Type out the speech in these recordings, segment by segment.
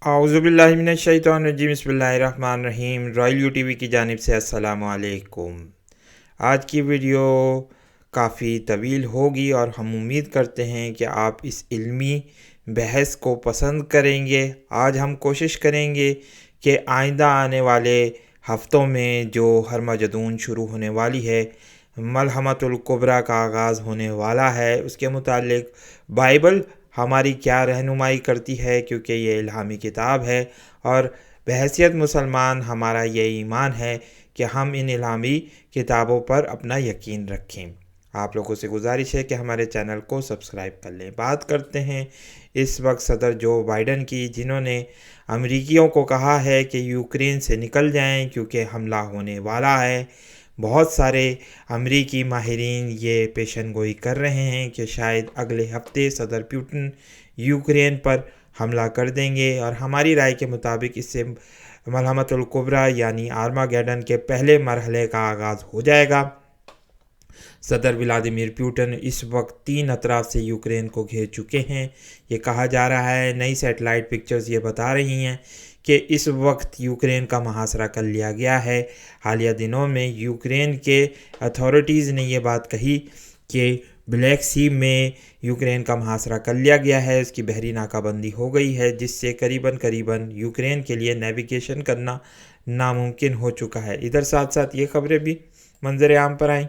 اعوذ باللہ من الشیطان الرجیم، بسم اللہ الرحمن الرحیم۔ رائل یو ٹی وی کی جانب سے السلام علیکم۔ آج کی ویڈیو کافی طویل ہوگی اور ہم امید کرتے ہیں کہ آپ اس علمی بحث کو پسند کریں گے۔ آج ہم کوشش کریں گے کہ آئندہ آنے والے ہفتوں میں جو ہرمجدون شروع ہونے والی ہے، ملحمۃ الکبریٰ کا آغاز ہونے والا ہے، اس کے متعلق بائبل ہماری کیا رہنمائی کرتی ہے، کیونکہ یہ الہامی کتاب ہے اور بحیثیت مسلمان ہمارا یہ ایمان ہے کہ ہم ان الہامی کتابوں پر اپنا یقین رکھیں۔ آپ لوگوں سے گزارش ہے کہ ہمارے چینل کو سبسکرائب کر لیں۔ بات کرتے ہیں اس وقت صدر جو بائیڈن کی، جنہوں نے امریکیوں کو کہا ہے کہ یوکرین سے نکل جائیں کیونکہ حملہ ہونے والا ہے۔ بہت سارے امریکی ماہرین یہ پیشن گوئی کر رہے ہیں کہ شاید اگلے ہفتے صدر پیوٹن یوکرین پر حملہ کر دیں گے، اور ہماری رائے کے مطابق اس سے ملحمۃ الکبریٰ یعنی آرماگیڈن کے پہلے مرحلے کا آغاز ہو جائے گا۔ صدر ولادیمیر پیوٹن اس وقت 3 اطراف سے یوکرین کو گھیر چکے ہیں۔ یہ کہا جا رہا ہے، نئی سیٹلائٹ پکچرز یہ بتا رہی ہیں کہ اس وقت یوکرین کا محاصرہ کر لیا گیا ہے۔ حالیہ دنوں میں یوکرین کے اتھارٹیز نے یہ بات کہی کہ بلیک سی میں یوکرین کا محاصرہ کر لیا گیا ہے، اس کی بحری ناکہ بندی ہو گئی ہے، جس سے قریباً یوکرین کے لیے نیویگیشن کرنا ناممکن ہو چکا ہے۔ ادھر ساتھ ساتھ یہ خبریں بھی منظر عام پر آئیں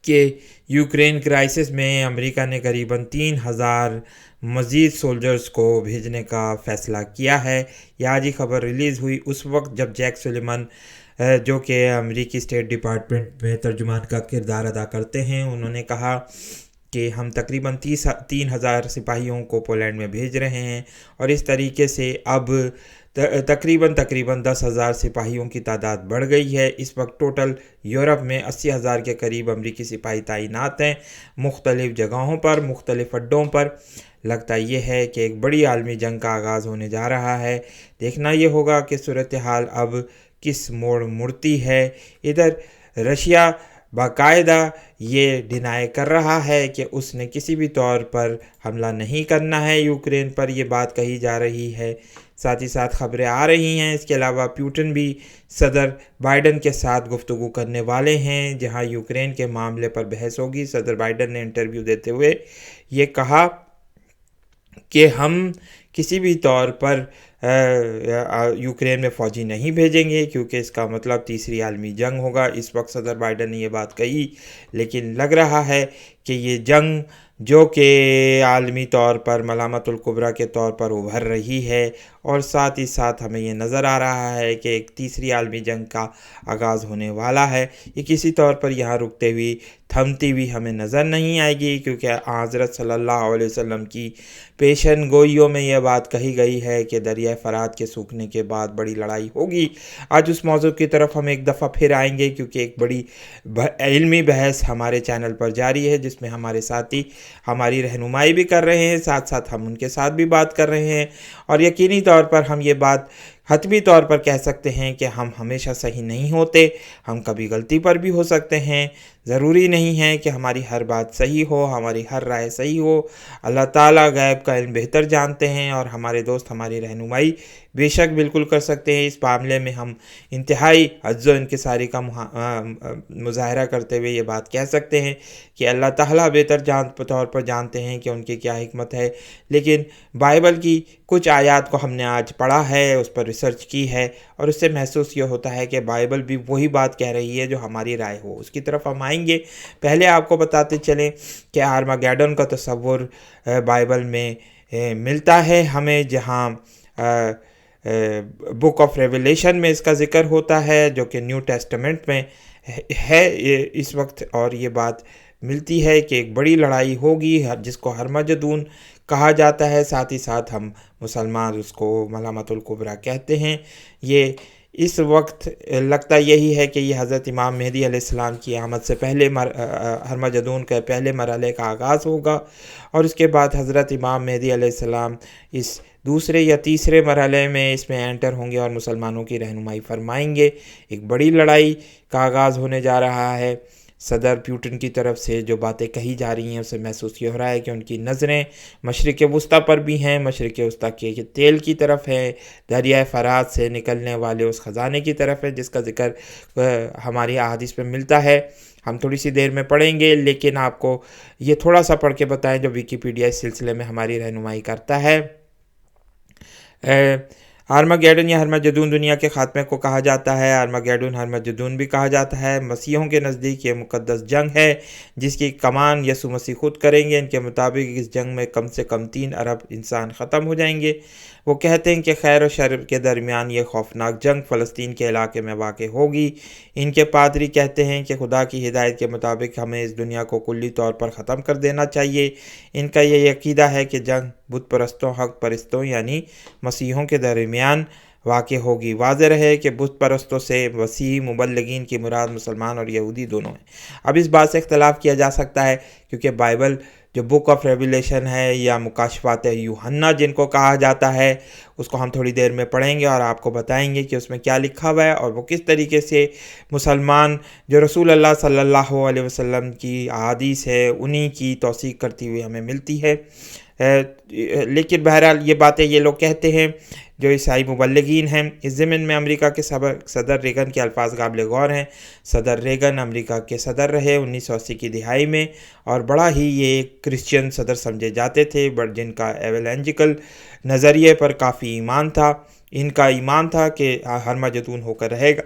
کہ یوکرین کرائسس میں امریکہ نے قریباً 3000 مزید سولجرز کو بھیجنے کا فیصلہ کیا ہے۔ یہ آج ہی خبر ریلیز ہوئی اس وقت جب جیک سلیمن، جو کہ امریکی اسٹیٹ ڈپارٹمنٹ میں ترجمان کا کردار ادا کرتے ہیں، انہوں نے کہا کہ ہم تقریباً 3000 سپاہیوں کو پولینڈ میں بھیج رہے ہیں، اور اس طریقے سے اب تقریباً 10,000 سپاہیوں کی تعداد بڑھ گئی ہے۔ اس وقت ٹوٹل یورپ میں 80,000 کے قریب امریکی سپاہی تعینات ہیں مختلف جگہوں پر، مختلف اڈوں پر۔ لگتا یہ ہے کہ ایک بڑی عالمی جنگ کا آغاز ہونے جا رہا ہے۔ دیکھنا یہ ہوگا کہ صورتحال اب کس موڑ مڑتی ہے۔ ادھر رشیا باقاعدہ یہ ڈینائی کر رہا ہے کہ اس نے کسی بھی طور پر حملہ نہیں کرنا ہے یوکرین پر، یہ بات کہی جا رہی ہے۔ ساتھ ہی ساتھ خبریں آ رہی ہیں، اس کے علاوہ پیوٹن بھی صدر بائیڈن کے ساتھ گفتگو کرنے والے ہیں، جہاں یوکرین کے معاملے پر بحث ہوگی۔ صدر بائیڈن نے انٹرویو دیتے ہوئے یہ کہا کہ ہم کسی بھی طور پر یوکرین میں فوجی نہیں بھیجیں گے، کیونکہ اس کا مطلب تیسری عالمی جنگ ہوگا۔ اس وقت صدر بائیڈن نے یہ بات کہی، لیکن لگ رہا ہے کہ یہ جنگ جو کہ عالمی طور پر ملحمۃ الکبریٰ کے طور پر ابھر رہی ہے، اور ساتھ ہی ساتھ ہمیں یہ نظر آ رہا ہے کہ ایک تیسری عالمی جنگ کا آغاز ہونے والا ہے، یہ کسی طور پر یہاں رکتے ہوئی تھمتی ہوئی ہمیں نظر نہیں آئے گی، کیونکہ حضرت صلی اللہ علیہ وسلم کی پیشن گوئیوں میں یہ بات کہی گئی ہے کہ دریائے فرات کے سوکھنے کے بعد بڑی لڑائی ہوگی۔ آج اس موضوع کی طرف ہم ایک دفعہ پھر آئیں گے، کیونکہ ایک بڑی علمی بحث ہمارے چینل پر جاری ہے، جس میں ہمارے ساتھی ہماری رہنمائی بھی کر رہے ہیں، ساتھ ساتھ ہم ان کے ساتھ بھی بات کر رہے ہیں، اور یقینی طور پر ہم یہ بات حتمی طور پر کہہ سکتے ہیں کہ ہم ہمیشہ صحیح نہیں ہوتے، ہم کبھی غلطی پر بھی ہو سکتے ہیں۔ ضروری نہیں ہے کہ ہماری ہر بات صحیح ہو، ہماری ہر رائے صحیح ہو۔ اللہ تعالیٰ غیب کا علم بہتر جانتے ہیں، اور ہمارے دوست ہماری رہنمائی بے شک بالکل کر سکتے ہیں۔ اس معاملے میں ہم انتہائی عجز و انکساری کا مظاہرہ کرتے ہوئے یہ بات کہہ سکتے ہیں کہ اللہ تعالیٰ بہتر طور پر جانتے ہیں کہ ان کی کیا حکمت ہے، لیکن بائبل کی کچھ آیات کو ہم نے آج پڑھا ہے، اس پر ریسرچ کی ہے، اور اس سے محسوس یہ ہوتا ہے کہ بائبل بھی وہی بات کہہ رہی ہے جو ہماری رائے ہو۔ اس کی طرف ہم آئیں گے۔ پہلے آپ کو بتاتے چلیں کہ آرماگیڈن کا تصور بائبل میں ملتا ہے ہمیں، جہاں بک آف ریویلیشن میں اس کا ذکر ہوتا ہے، جو کہ نیو ٹیسٹمنٹ میں ہے اس وقت، اور یہ بات ملتی ہے کہ ایک بڑی لڑائی ہوگی جس کو ہرمجدون کہا جاتا ہے۔ ساتھ ہی ساتھ ہم مسلمان اس کو ملحمۃ الکبریٰ کہتے ہیں۔ یہ اس وقت لگتا یہی ہے کہ یہ حضرت امام مہدی علیہ السلام کی آمد سے پہلے ہرمجدون کے پہلے مرحلے کا آغاز ہوگا، اور اس کے بعد حضرت امام مہدی علیہ السلام اس دوسرے یا تیسرے مرحلے میں اس میں انٹر ہوں گے اور مسلمانوں کی رہنمائی فرمائیں گے۔ ایک بڑی لڑائی کا آغاز ہونے جا رہا ہے۔ صدر پیوٹن کی طرف سے جو باتیں کہی جا رہی ہیں اسے محسوس یہ ہو رہا ہے کہ ان کی نظریں مشرق وسطیٰ پر بھی ہیں، مشرق وسطیٰ کے تیل کی طرف ہے، دریائے فرات سے نکلنے والے اس خزانے کی طرف ہے جس کا ذکر ہماری احادیث میں ملتا ہے۔ ہم تھوڑی سی دیر میں پڑھیں گے، لیکن آپ کو یہ تھوڑا سا پڑھ کے بتائیں جو ویکیپیڈیا اس سلسلے میں ہماری رہنمائی کرتا ہے۔ آرماگیڈن یا ہرمجدون دنیا کے خاتمے کو کہا جاتا ہے۔ آرماگیڈن ہرمجدون بھی کہا جاتا ہے۔ مسیحوں کے نزدیک یہ مقدس جنگ ہے جس کی کمان یسوع مسیح خود کریں گے۔ ان کے مطابق اس جنگ میں کم سے کم 3 ارب انسان ختم ہو جائیں گے۔ وہ کہتے ہیں کہ خیر و شر کے درمیان یہ خوفناک جنگ فلسطین کے علاقے میں واقع ہوگی۔ ان کے پادری کہتے ہیں کہ خدا کی ہدایت کے مطابق ہمیں اس دنیا کو کلی طور پر ختم کر دینا چاہیے۔ ان کا یہ عقیدہ ہے کہ جنگ بت پرستوں، حق پرستوں یعنی مسیحوں کے درمیان واقع ہوگی۔ واضح رہے کہ بت پرستوں سے مسیحی مبلغین کی مراد مسلمان اور یہودی دونوں ہیں۔ اب اس بات سے اختلاف کیا جا سکتا ہے کیونکہ بائبل جو بک آف ریویلیشن ہے یا مکاشفات یوحنا جن کو کہا جاتا ہے اس کو ہم تھوڑی دیر میں پڑھیں گے اور آپ کو بتائیں گے کہ اس میں کیا لکھا ہوا ہے اور وہ کس طریقے سے مسلمان جو رسول اللہ صلی اللہ علیہ وسلم کی احادیث ہے انہی کی توثیق کرتی ہوئی ہمیں ملتی ہے۔ لیکن بہرحال یہ باتیں یہ لوگ کہتے ہیں جو عیسائی مبلغین ہیں۔ اس ضمن میں امریکہ کے صدر ریگن کے الفاظ قابل غور ہیں۔ صدر ریگن امریکہ کے صدر رہے 1980 کی دہائی میں اور بڑا ہی یہ ایک کرسچین صدر سمجھے جاتے تھے جن کا ایونجیکل نظریے پر کافی ایمان تھا۔ ان کا ایمان تھا کہ ہرمجدون ہو کر رہے گا۔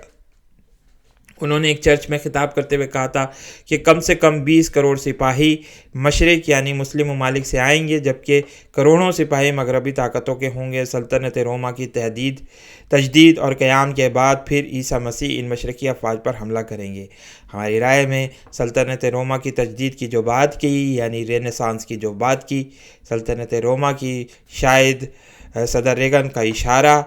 انہوں نے ایک چرچ میں خطاب کرتے ہوئے کہا تھا کہ کم سے کم 20 کروڑ سپاہی مشرق یعنی مسلم ممالک سے آئیں گے جبکہ کروڑوں سپاہی مغربی طاقتوں کے ہوں گے۔ سلطنت روما کی تجدید اور قیام کے بعد پھر عیسیٰ مسیح ان مشرقی افواج پر حملہ کریں گے۔ ہماری رائے میں سلطنت روما کی تجدید کی جو بات کی یعنی رینیسانس کی جو بات کی سلطنت روما کی شاید صدر ریگن کا اشارہ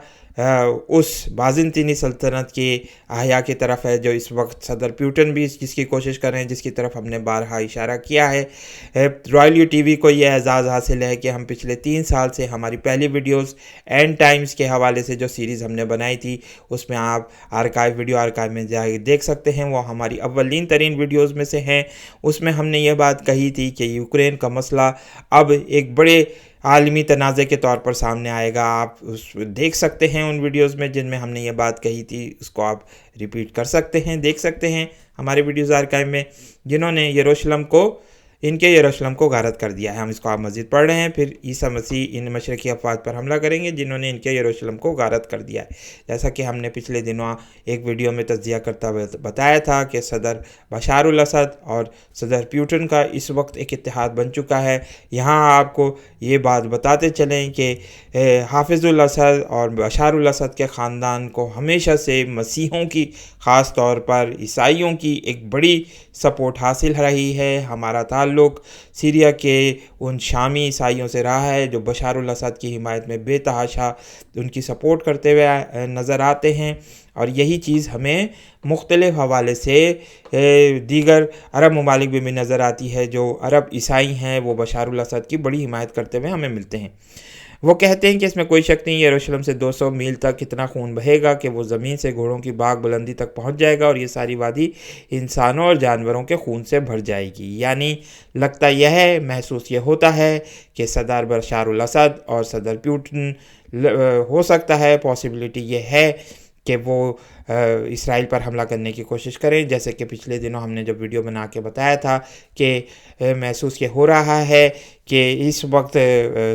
اس بازنطینی سلطنت کی احیاء کی طرف ہے جو اس وقت صدر پیوٹن بھی جس کی کوشش کر رہے ہیں، جس کی طرف ہم نے بارہا اشارہ کیا ہے۔ رائل یو ٹی وی کو یہ اعزاز حاصل ہے کہ ہم پچھلے 3 سال سے ہماری پہلی ویڈیوز اینڈ ٹائمز کے حوالے سے جو سیریز ہم نے بنائی تھی اس میں آپ ویڈیو آرکائیو میں جا کے دیکھ سکتے ہیں، وہ ہماری اولین ترین ویڈیوز میں سے ہیں۔ اس میں ہم نے یہ بات کہی تھی کہ یوکرین کا مسئلہ اب ایک بڑے عالمی تنازع کے طور پر سامنے آئے گا۔ آپ دیکھ سکتے ہیں ان ویڈیوز میں جن میں ہم نے یہ بات کہی تھی، اس کو آپ ریپیٹ کر سکتے ہیں، دیکھ سکتے ہیں ہمارے ویڈیوز آرکائیو میں جنہوں نے یروشلم کو غارت کر دیا ہے۔ ہم اس کو آپ مزید پڑھ رہے ہیں۔ پھر عیسیٰ مسیح ان مشرقی افواج پر حملہ کریں گے جنہوں نے ان کے یروشلم کو غارت کر دیا ہے۔ جیسا کہ ہم نے پچھلے دنوں ایک ویڈیو میں تجزیہ کرتا ہوئے بتایا تھا کہ صدر بشار الاسد اور صدر پیوٹن کا اس وقت ایک اتحاد بن چکا ہے۔ یہاں آپ کو یہ بات بتاتے چلیں کہ حافظ الاسد اور بشار الاسد کے خاندان کو ہمیشہ سے مسیحوں کی خاص طور پر عیسائیوں کی ایک بڑی سپورٹ حاصل رہی ہے۔ ہمارا تعلق سیریا کے ان شامی عیسائیوں سے رہا ہے جو بشار الاسد کی حمایت میں بے تحاشا ان کی سپورٹ کرتے ہوئے نظر آتے ہیں، اور یہی چیز ہمیں مختلف حوالے سے دیگر عرب ممالک میں نظر آتی ہے۔ جو عرب عیسائی ہیں وہ بشار الاسد کی بڑی حمایت کرتے ہوئے ہمیں ملتے ہیں۔ وہ کہتے ہیں کہ اس میں کوئی شک نہیں، یروشلم سے 200 میل تک اتنا خون بہے گا کہ وہ زمین سے گھوڑوں کی باغ بلندی تک پہنچ جائے گا اور یہ ساری وادی انسانوں اور جانوروں کے خون سے بھر جائے گی۔ یعنی لگتا یہ ہے، محسوس یہ ہوتا ہے کہ صدر بشار الاسد اور صدر پیوٹن ہو سکتا ہے، پاسبلٹی یہ ہے کہ وہ اسرائیل پر حملہ کرنے کی کوشش کریں، جیسے کہ پچھلے دنوں ہم نے جو ویڈیو بنا کے بتایا تھا کہ محسوس یہ ہو رہا ہے کہ اس وقت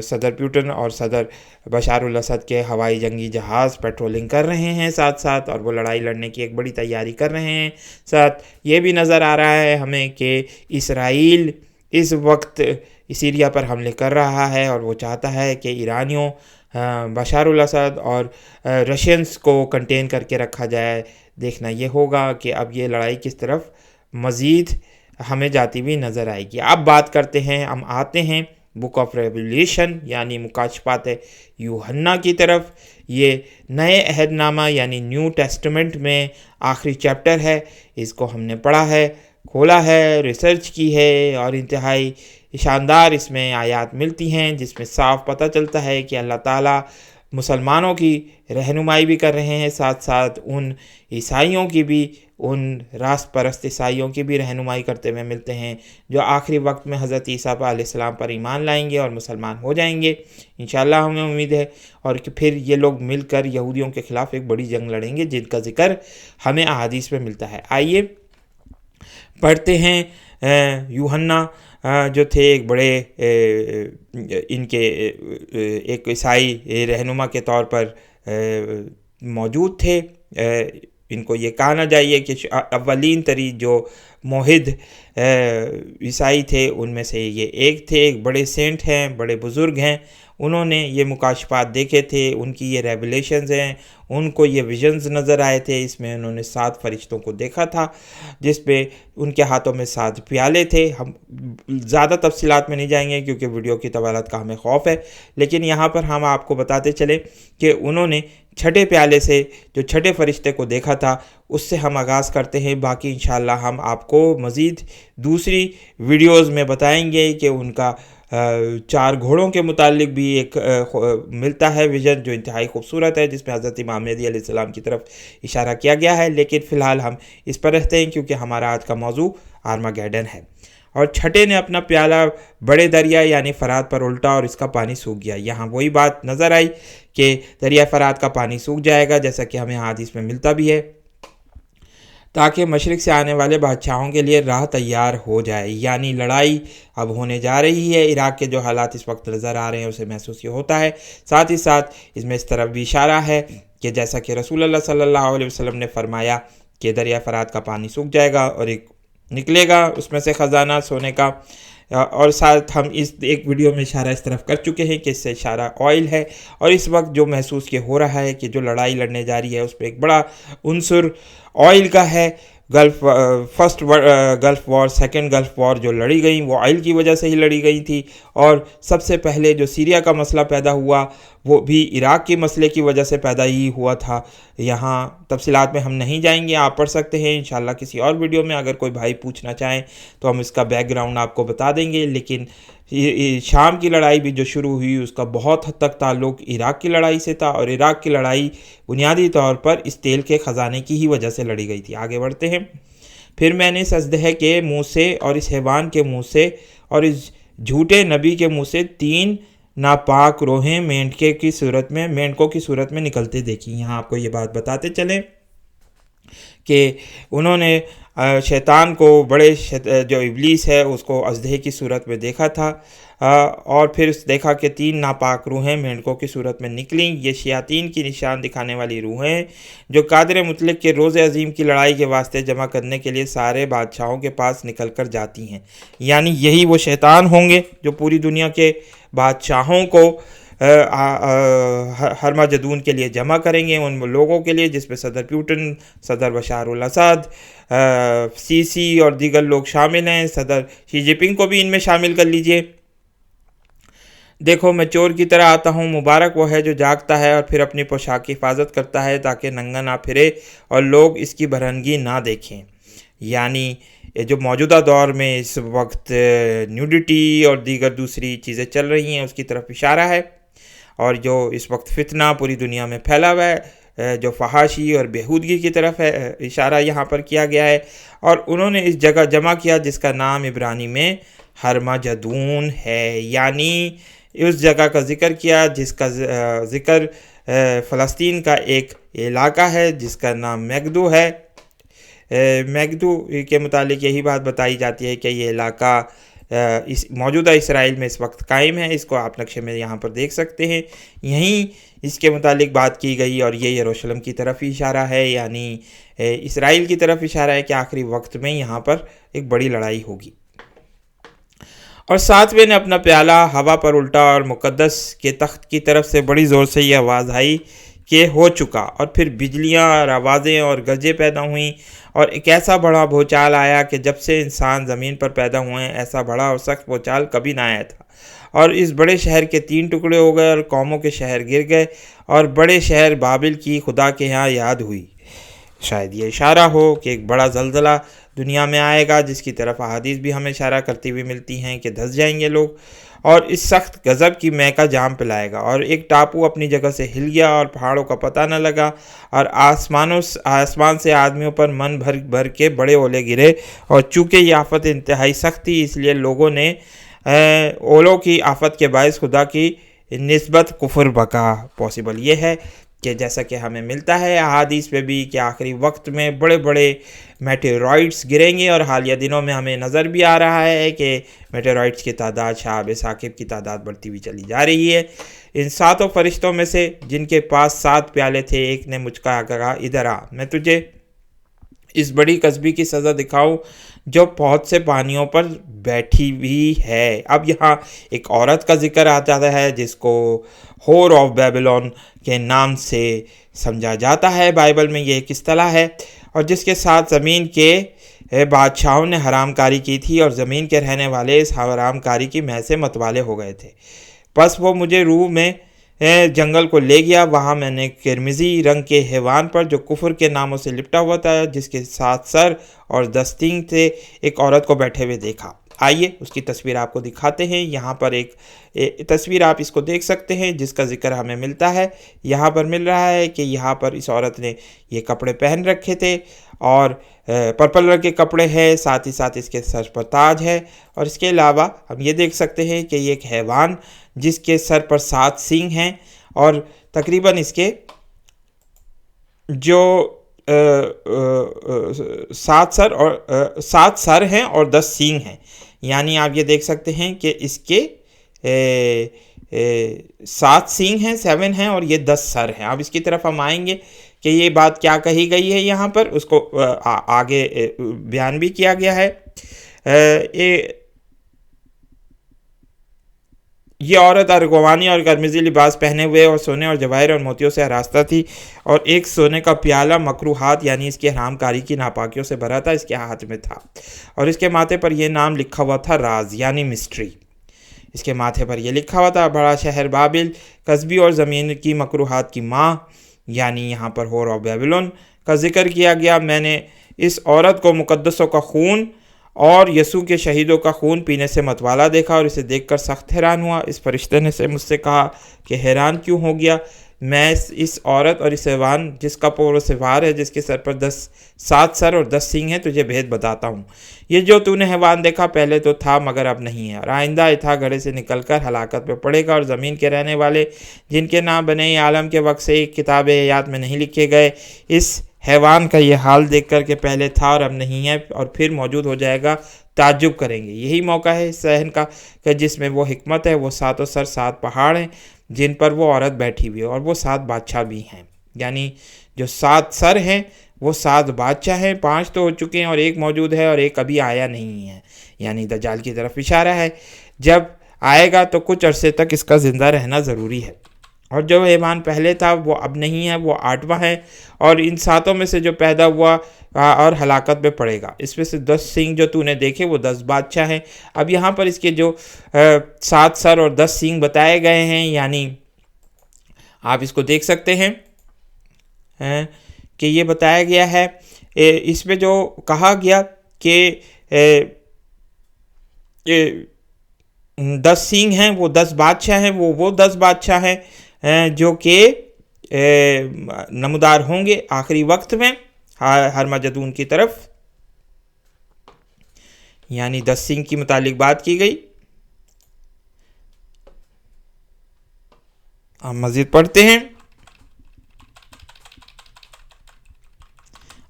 صدر پیوٹن اور صدر بشار الاسد کے ہوائی جنگی جہاز پیٹرولنگ کر رہے ہیں ساتھ ساتھ، اور وہ لڑائی لڑنے کی ایک بڑی تیاری کر رہے ہیں۔ ساتھ یہ بھی نظر آ رہا ہے ہمیں کہ اسرائیل اس وقت سیریا پر حملے کر رہا ہے اور وہ چاہتا ہے کہ ایرانیوں، بشار الاسد اور رشینز کو کنٹین کر کے رکھا جائے۔ دیکھنا یہ ہوگا کہ اب یہ لڑائی کس طرف مزید ہمیں جاتی ہوئی نظر آئے گی۔ اب بات کرتے ہیں، ہم آتے ہیں بک آف ریویلیشن یعنی مکاشفات یوحنا کی طرف۔ یہ نئے عہد نامہ یعنی نیو ٹیسٹمنٹ میں آخری چیپٹر ہے۔ اس کو ہم نے پڑھا ہے، کھولا ہے، ریسرچ کی ہے، اور انتہائی شاندار اس میں آیات ملتی ہیں جس میں صاف پتہ چلتا ہے کہ اللہ تعالیٰ مسلمانوں کی رہنمائی بھی کر رہے ہیں، ساتھ ساتھ ان عیسائیوں کی بھی، ان راست پرست عیسائیوں کی بھی رہنمائی کرتے ہوئے ملتے ہیں، جو آخری وقت میں حضرت عیسیٰ علیہ السلام پر ایمان لائیں گے اور مسلمان ہو جائیں گے انشاءاللہ، ہمیں امید ہے، اور کہ پھر یہ لوگ مل کر یہودیوں کے خلاف ایک بڑی جنگ لڑیں گے، جن کا ذکر ہمیں احادیث میں ملتا ہے۔ آئیے پڑھتے ہیں یوحنا جو تھے ایک بڑے ان کے ایک عیسائی رہنما کے طور پر موجود تھے۔ ان کو یہ کہا نہ جائے کہ اولین تری جو موحد عیسائی تھے ان میں سے یہ ایک تھے، ایک بڑے سینٹ ہیں، بڑے بزرگ ہیں، انہوں نے یہ مکاشفات دیکھے تھے، ان کی یہ ریویلیشنز ہیں، ان کو یہ ویژنز نظر آئے تھے، اس میں انہوں نے 7 فرشتوں کو دیکھا تھا، جس پہ ان کے ہاتھوں میں 7 پیالے تھے۔ ہم زیادہ تفصیلات میں نہیں جائیں گے کیونکہ ویڈیو کی طوالت کا ہمیں خوف ہے، لیکن یہاں پر ہم آپ کو بتاتے چلیں کہ انہوں نے چھٹے پیالے سے جو چھٹے فرشتے کو دیکھا تھا اس سے ہم آغاز کرتے ہیں، باقی انشاءاللہ ہم آپ کو مزید دوسری ویڈیوز میں بتائیں گے کہ ان کا 4 گھوڑوں کے متعلق بھی ایک ملتا ہے ویژن جو انتہائی خوبصورت ہے، جس میں حضرت امام مہدی علیہ السلام کی طرف اشارہ کیا گیا ہے، لیکن فی الحال ہم اس پر رہتے ہیں کیونکہ ہمارا آج کا موضوع آرماگیڈن ہے۔ اور چھٹے نے اپنا پیالہ بڑے دریا یعنی فرات پر الٹا اور اس کا پانی سوکھ گیا۔ یہاں وہی بات نظر آئی کہ دریا فرات کا پانی سوکھ جائے گا، جیسا کہ ہمیں حدیث میں ملتا بھی ہے، تاکہ مشرق سے آنے والے بادشاہوں کے لیے راہ تیار ہو جائے، یعنی لڑائی اب ہونے جا رہی ہے۔ عراق کے جو حالات اس وقت نظر آ رہے ہیں اسے محسوس یہ ہوتا ہے، ساتھ ہی ساتھ اس میں اس طرف بھی اشارہ ہے کہ جیسا کہ رسول اللہ صلی اللہ علیہ وسلم نے فرمایا کہ دریا فرات کا پانی سوکھ جائے گا اور ایک نکلے گا اس میں سے خزانہ سونے کا، اور ساتھ ہم اس ایک ویڈیو میں اشارہ اس طرف کر چکے ہیں کہ اس سے اشارہ آئل ہے، اور اس وقت جو محسوس یہ ہو رہا ہے کہ جو لڑائی لڑنے جا رہی ہے اس پہ ایک بڑا عنصر آئل کا ہے۔ First Gulf war, second Gulf war جو لڑی گئیں وہ آئل کی وجہ سے ہی لڑی گئی تھی، اور سب سے پہلے جو سیریا کا مسئلہ پیدا ہوا وہ بھی عراق کے مسئلے کی وجہ سے پیدا ہی ہوا تھا۔ یہاں تفصیلات میں ہم نہیں جائیں گے، آپ پڑھ سکتے ہیں انشاءاللہ کسی اور ویڈیو میں، اگر کوئی بھائی پوچھنا چاہیں تو ہم اس کا بیک گراؤنڈ آپ کو بتا دیں گے۔ لیکن شام کی لڑائی بھی جو شروع ہوئی اس کا بہت حد تک تعلق عراق کی لڑائی سے تھا، اور عراق کی لڑائی بنیادی طور پر اس تیل کے خزانے کی ہی وجہ سے لڑی گئی تھی۔ آگے بڑھتے ہیں۔ پھر میں نے اس اژدہے کے منہ سے اور اس حیوان کے منہ سے اور اس جھوٹے نبی کے منہ سے 3 ناپاک روحیں مینڈکوں کی صورت میں نکلتے دیکھی۔ یہاں آپ کو یہ بات بتاتے چلیں کہ انہوں نے شیطان کو جو ابلیس ہے اس کو اژدہے کی صورت میں دیکھا تھا، اور پھر دیکھا کہ 3 ناپاک روحیں مینڈکوں کی صورت میں نکلیں۔ یہ شیاطین کی نشان دکھانے والی روحیں جو قادر مطلق کے روز عظیم کی لڑائی کے واسطے جمع کرنے کے لیے سارے بادشاہوں کے پاس نکل کر جاتی ہیں، یعنی یہی وہ شیطان ہوں گے جو پوری دنیا کے بادشاہوں کو ہرمجدون کے لیے جمع کریں گے، ان لوگوں کے لیے جس میں صدر پیوٹن، صدر بشار الاسد، سیسی اور دیگر لوگ شامل ہیں۔ صدر شی جن پنگ کو بھی ان میں شامل کر لیجئے۔ دیکھو میں چور کی طرح آتا ہوں، مبارک وہ ہے جو جاگتا ہے اور پھر اپنی پوشاک کی حفاظت کرتا ہے تاکہ ننگا نہ پھرے اور لوگ اس کی برہنگی نہ دیکھیں۔ یعنی جو موجودہ دور میں اس وقت نیوڈیٹی اور دیگر دوسری چیزیں چل رہی ہیں اس کی طرف اشارہ ہے، اور جو اس وقت فتنہ پوری دنیا میں پھیلا ہوا ہے جو فحاشی اور بےہودگی کی طرف ہے، اشارہ یہاں پر کیا گیا ہے۔ اور انہوں نے اس جگہ جمع کیا جس کا نام عبرانی میں ہرمجدون ہے، یعنی اس جگہ کا ذکر کیا جس کا ذکر فلسطین کا ایک علاقہ ہے جس کا نام میگدو ہے۔ میگدو کے متعلق یہی بات بتائی جاتی ہے کہ یہ علاقہ موجودہ اسرائیل میں اس وقت قائم ہے، اس کو آپ نقشے میں یہاں پر دیکھ سکتے ہیں۔ یہیں اس کے متعلق بات کی گئی اور یہ یروشلم کی طرف ہی اشارہ ہے، یعنی اسرائیل کی طرف اشارہ ہے کہ آخری وقت میں یہاں پر ایک بڑی لڑائی ہوگی۔ اور 7ویں نے اپنا پیالہ ہوا پر الٹا اور مقدس کے تخت کی طرف سے بڑی زور سے یہ آواز آئی کہ ہو چکا، اور پھر بجلیاں اور آوازیں اور گرجیں پیدا ہوئیں، اور ایک ایسا بڑا بھونچال آیا کہ جب سے انسان زمین پر پیدا ہوئے ہیں ایسا بڑا اور سخت بھونچال کبھی نہ آیا تھا، اور اس بڑے شہر کے 3 ٹکڑے ہو گئے اور قوموں کے شہر گر گئے، اور بڑے شہر بابل کی خدا کے ہاں یاد ہوئی۔ شاید یہ اشارہ ہو کہ ایک بڑا زلزلہ دنیا میں آئے گا جس کی طرف احادیث بھی ہمیں اشارہ کرتی ہوئی ملتی ہیں کہ دھس جائیں گے لوگ، اور اس سخت غضب کی مے کا جام پلائے گا، اور ایک ٹاپو اپنی جگہ سے ہل گیا اور پہاڑوں کا پتہ نہ لگا، اور آسمان سے آدمیوں پر من بھر بھر کے بڑے اولے گرے، اور چونکہ یہ آفت انتہائی سخت تھی اس لیے لوگوں نے اولوں کی آفت کے باعث خدا کی نسبت کفر بکا۔ پاسبل یہ ہے کہ جیسا کہ ہمیں ملتا ہے احادیث میں بھی کہ آخری وقت میں بڑے بڑے میٹیورائٹس گریں گے، اور حالیہ دنوں میں ہمیں نظر بھی آ رہا ہے کہ میٹیورائٹس کی تعداد، شہاب ثاقب کی تعداد بڑھتی ہوئی چلی جا رہی ہے۔ ان 7 فرشتوں میں سے جن کے پاس 7 پیالے تھے، ایک نے مجھ کا کہا ادھر آ، میں تجھے اس بڑی قصبی کی سزا دکھاؤں جو بہت سے پانیوں پر بیٹھی ہوئی ہے۔ اب یہاں ایک عورت کا ذکر آ جاتا ہے جس کو ہور آف بیبلون کے نام سے سمجھا جاتا ہے، بائبل میں یہ ایک اصطلاح ہے، اور جس کے ساتھ زمین کے بادشاہوں نے حرام کاری کی تھی، اور زمین کے رہنے والے اس حرام کاری کی مے سے متوالے ہو گئے تھے۔ پس وہ مجھے روح میں جنگل کو لے گیا، وہاں میں نے کرمزی رنگ کے حیوان پر جو کفر کے ناموں سے لپٹا ہوا تھا، جس کے 7 سر اور 10 سینگ تھے، ایک عورت کو بیٹھے ہوئے دیکھا۔ آئیے اس کی تصویر آپ کو دکھاتے ہیں۔ یہاں پر ایک تصویر آپ اس کو دیکھ سکتے ہیں جس کا ذکر ہمیں ملتا ہے، یہاں پر مل رہا ہے کہ یہاں پر اس عورت نے یہ کپڑے پہن رکھے تھے، اور پرپل رنگ کے کپڑے ہیں، ساتھ ہی ساتھ اس کے سر پر تاج ہے، اور اس کے علاوہ ہم یہ دیکھ سکتے ہیں کہ یہ ایک حیوان جس کے سر پر 7 سینگ ہیں، اور تقریباً اس کے جو 7 سر ہیں اور 10 سینگ ہیں، یعنی آپ یہ دیکھ سکتے ہیں کہ اس کے 7 سینگ ہیں، 7 ہیں، اور یہ 10 سر ہیں۔ اب اس کی طرف ہم آئیں گے کہ یہ بات کیا کہی گئی ہے، یہاں پر اس کو آگے بیان بھی کیا گیا ہے۔ یہ عورت ارغوانی اور قرمزی لباس پہنے ہوئے اور سونے اور جواہر اور موتیوں سے آراستہ تھی، اور ایک سونے کا پیالہ مکروہات یعنی اس کی حرام کاری کی ناپاکیوں سے بھرا تھا، اس کے ہاتھ میں تھا، اور اس کے ماتھے پر یہ نام لکھا ہوا تھا، راز یعنی مسٹری۔ اس کے ماتھے پر یہ لکھا ہوا تھا، بڑا شہر بابل، قصبی اور زمین کی مکروہات کی ماں، یعنی یہاں پر ہور آف بیبلون کا ذکر کیا گیا۔ میں نے اس عورت کو مقدسوں کا خون اور یسوع کے شہیدوں کا خون پینے سے متوالا دیکھا، اور اسے دیکھ کر سخت حیران ہوا۔ اس فرشتے نے مجھ سے کہا کہ حیران کیوں ہو گیا؟ میں اس عورت اور اس حیوان جس کا پور سوار ہے، جس کے سر پر 7 سر اور 10 سینگ ہیں، تجھے بھید بتاتا ہوں۔ یہ جو تو نے حیوان دیکھا پہلے تو تھا مگر اب نہیں ہے، اور آئندہ تھا گھڑے سے نکل کر ہلاکت پہ پڑے گا، اور زمین کے رہنے والے جن کے نام بنے عالم کے وقت سے ایک کتاب حیات میں نہیں لکھے گئے، اس حیوان کا یہ حال دیکھ کر کہ پہلے تھا اور اب نہیں ہے اور پھر موجود ہو جائے گا، تعجب کریں گے۔ یہی موقع ہے اس صحن کا کہ جس میں وہ حکمت ہے، وہ 7 سر 7 پہاڑ ہیں جن پر وہ عورت بیٹھی ہوئی ہے، اور وہ 7 بادشاہ بھی ہیں، یعنی جو 7 سر ہیں وہ 7 بادشاہ ہیں، 5 تو ہو چکے ہیں اور ایک موجود ہے اور ایک ابھی آیا نہیں ہے، یعنی دجال کی طرف اشارہ ہے۔ جب آئے گا تو کچھ عرصے تک اس کا زندہ رہنا ضروری ہے، اور جو حیوان پہلے تھا وہ اب نہیں ہے، وہ 8واں ہے، اور ان 7 میں سے جو پیدا ہوا اور ہلاکت پہ پڑے گا۔ اس میں سے 10 سینگ جو تو نے دیکھے وہ 10 بادشاہ ہیں۔ اب یہاں پر اس کے جو 7 سر اور 10 سینگ بتائے گئے ہیں، یعنی آپ اس کو دیکھ سکتے ہیں کہ یہ بتایا گیا ہے، اس میں جو کہا گیا کہ 10 سینگ ہیں وہ 10 بادشاہ ہیں، وہ 10 بادشاہ ہیں جو کہ نمودار ہوں گے آخری وقت میں ہرمجدون کی طرف، یعنی 10 سینگ کی متعلق بات کی گئی۔ ہم مزید پڑھتے ہیں۔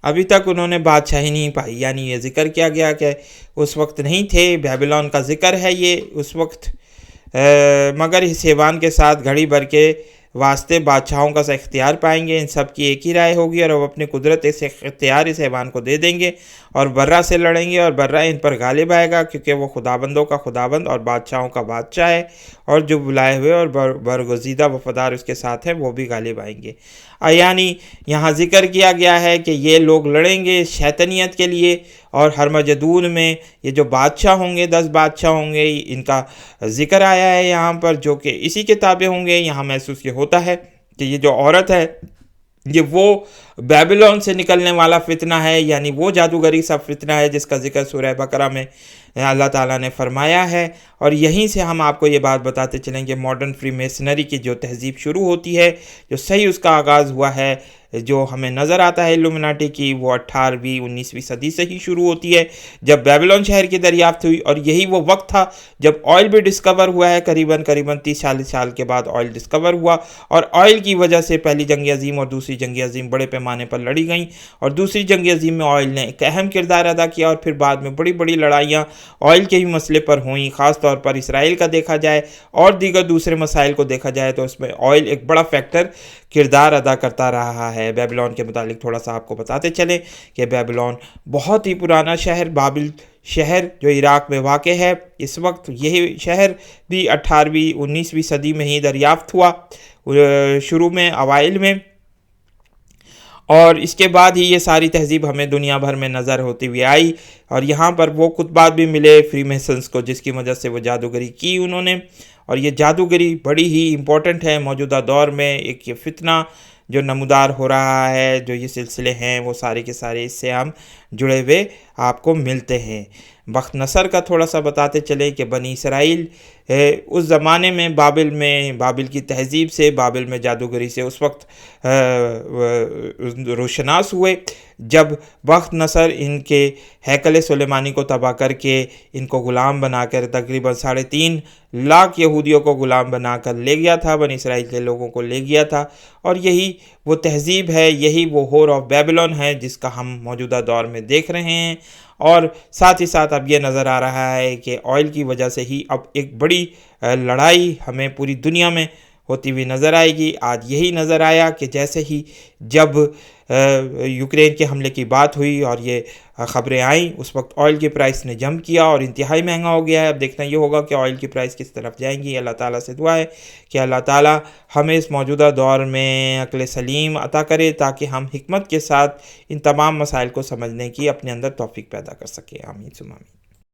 ابھی تک انہوں نے بادشاہی نہیں پائی، یعنی یہ ذکر کیا گیا کہ اس وقت نہیں تھے، بیبلون کا ذکر ہے یہ اس وقت، مگر اس حیوان کے ساتھ گھڑی بھر کے واسطے بادشاہوں کا اختیار پائیں گے، ان سب کی ایک ہی رائے ہوگی، اور وہ اپنی قدرت سے اختیار اس حیوان کو دے دیں گے اور برہ سے لڑیں گے، اور برہ ان پر غالب آئے گا، کیونکہ وہ خداوندوں کا خداوند اور بادشاہوں کا بادشاہ ہے، اور جو بلائے ہوئے اور برگزیدہ وفادار اس کے ساتھ ہیں وہ بھی غالب آئیں گے۔ یعنی یہاں ذکر کیا گیا ہے کہ یہ لوگ لڑیں گے شیطنیت کے لیے، اور ہرمجدون میں یہ جو بادشاہ ہوں گے، 10 بادشاہ ہوں گے، ان کا ذکر آیا ہے یہاں پر، جو کہ اسی کے تابع ہوں گے۔ یہاں محسوس یہ ہوتا ہے کہ یہ جو عورت ہے یہ وہ بیبلون سے نکلنے والا فتنہ ہے، یعنی وہ جادوگری سب فتنہ ہے جس کا ذکر سورہ بقرہ میں اللہ تعالیٰ نے فرمایا ہے۔ اور یہیں سے ہم آپ کو یہ بات بتاتے چلیں کہ ماڈرن فری میسنری کی جو تہذیب شروع ہوتی ہے، جو صحیح اس کا آغاز ہوا ہے، جو ہمیں نظر آتا ہے الومناٹی کی، وہ 18ویں 19ویں صدی سے ہی شروع ہوتی ہے، جب بیبلون شہر کی دریافت ہوئی۔ اور یہی وہ وقت تھا جب آئل بھی ڈسکور ہوا ہے، قریباً 30-40 سال کے بعد آئل ڈسکور ہوا، اور آئل کی وجہ سے پہلی جنگ عظیم اور دوسری جنگ عظیم بڑے پیمانے پر لڑی گئیں، اور دوسری جنگ عظیم میں آئل نے ایک اہم کردار ادا کیا، اور پھر بعد میں بڑی بڑی لڑائیاں آئل کے ہی مسئلے پر ہوئیں، خاص طور پر اسرائیل کا دیکھا جائے اور دیگر دوسرے مسائل کو دیکھا جائے تو اس میں آئل ایک بڑا فیکٹر کردار ادا کرتا رہا ہے۔ بیبلون کے متعلق تھوڑا سا آپ کو بتاتے چلیں کہ بیبلون بہت ہی پرانا شہر، بابل شہر جو عراق میں واقع ہے، اس وقت یہی شہر بھی 18ویں 19ویں صدی میں ہی دریافت ہوا شروع میں اوائل میں، اور اس کے بعد ہی یہ ساری تہذیب ہمیں دنیا بھر میں نظر ہوتی ہوئی آئی، اور یہاں پر وہ کتبات بھی ملے فری میسنز کو جس کی وجہ سے وہ جادوگری کی انہوں نے، اور یہ جادوگری بڑی ہی امپورٹنٹ ہے موجودہ دور میں۔ ایک یہ فتنہ جو نمودار ہو رہا ہے، جو یہ سلسلے ہیں، وہ سارے کے سارے اس سے ہم جڑے ہوئے آپ کو ملتے ہیں۔ بخت نصر کا تھوڑا سا بتاتے چلیں کہ بنی اسرائیل اس زمانے میں بابل کی تہذیب سے، بابل میں جادوگری سے اس وقت روشناس ہوئے جب بخت نصر ان کے ہیکل سلیمانی کو تباہ کر کے ان کو غلام بنا کر تقریباً 3.5 لاکھ یہودیوں کو غلام بنا کر لے گیا تھا، بنی اسرائیل کے لوگوں کو لے گیا تھا، اور یہی وہ تہذیب ہے، یہی وہ ہور آف بیبلون ہے جس کا ہم موجودہ دور میں دیکھ رہے ہیں۔ اور ساتھ ہی ساتھ اب یہ نظر آ رہا ہے کہ آئل کی وجہ سے ہی اب ایک بڑی لڑائی ہمیں پوری دنیا میں ہوتی ہوئی نظر آئے گی۔ آج یہی نظر آیا کہ جیسے ہی جب یوکرین کے حملے کی بات ہوئی اور یہ خبریں آئیں، اس وقت آئل کی پرائس نے جمپ کیا اور انتہائی مہنگا ہو گیا ہے۔ اب دیکھنا یہ ہوگا کہ آئل کی پرائس کس طرف جائیں گی۔ اللہ تعالیٰ سے دعا ہے کہ اللہ تعالیٰ ہمیں اس موجودہ دور میں عقل سلیم عطا کرے تاکہ ہم حکمت کے ساتھ ان تمام مسائل کو سمجھنے کی اپنے اندر توفیق پیدا کر سکیں۔ آمین ثم آمین۔